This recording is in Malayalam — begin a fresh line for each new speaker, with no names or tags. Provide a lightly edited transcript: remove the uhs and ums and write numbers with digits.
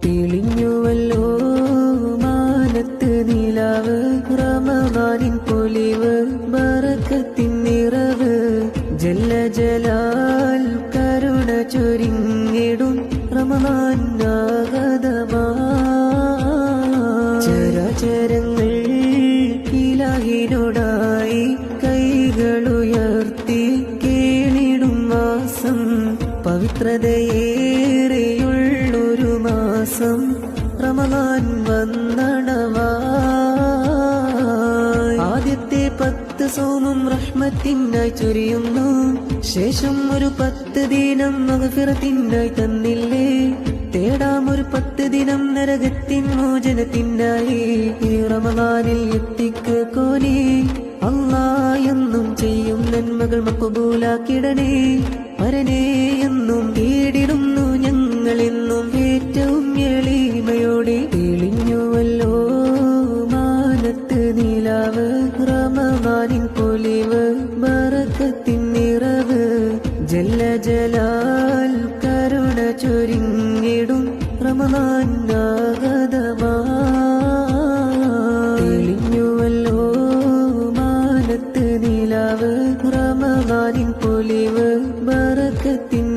തെളിഞ്ഞുവല്ലോ മാനത്ത് നിലാവ്, റമദാനിൻ പൊലിവ്, ബറക്കത്തിൻ നിറവ്. ജല്ല ജലാൽ കരുണ ചൊരിഞ്ഞിടും റമദാൻ ആഗതമാ. ചരാചരങ്ങൾ ഇലാഹിനോടായി കൈകളുയർത്തി കേണിടും മാസം, പവിത്രതയേറെയുള്ളൊരു മാസം റമദാൻ വന്നടവാ. ആദ്യത്തെ 10 സോമും റഹ്മത്തിനായി ചൊരിയുന്നു, ശേഷം ഒരു 10 ദിനം മഗ്ഫിറത്തിനായി തന്നില്ലേ. തേടാം ഒരു 10 ദിനം നരകത്തിൻ മോചനത്തിനായി. ഈ റമദാനിൽ എത്തിക്ക് കോനേ അല്ലാ, എന്നും ചെയ്യും നന്മകൾ മഖ്ബൂലാക്കിടണേ. വരനേ എന്നും തേടിടുന്നു ഞങ്ങളെന്നും ഏറ്റവും എളിമയോടെ. തെളിഞ്ഞുവല്ലോ മാനത്ത് നിലാവ്, റമദാനിൻ പൊലിവ്, ബറക്കത്തിൻ നിറവ്. ജല്ല ജലാൽ കരുണ ചൊരിഞ്ഞിടും റമദാൻ ആഗതമാ. തെളിഞ്ഞുവല്ലോ മാനത്ത് നിലാവ്, റമദാനിൻ പൊലിവ്, ബറക്കത്തിൻ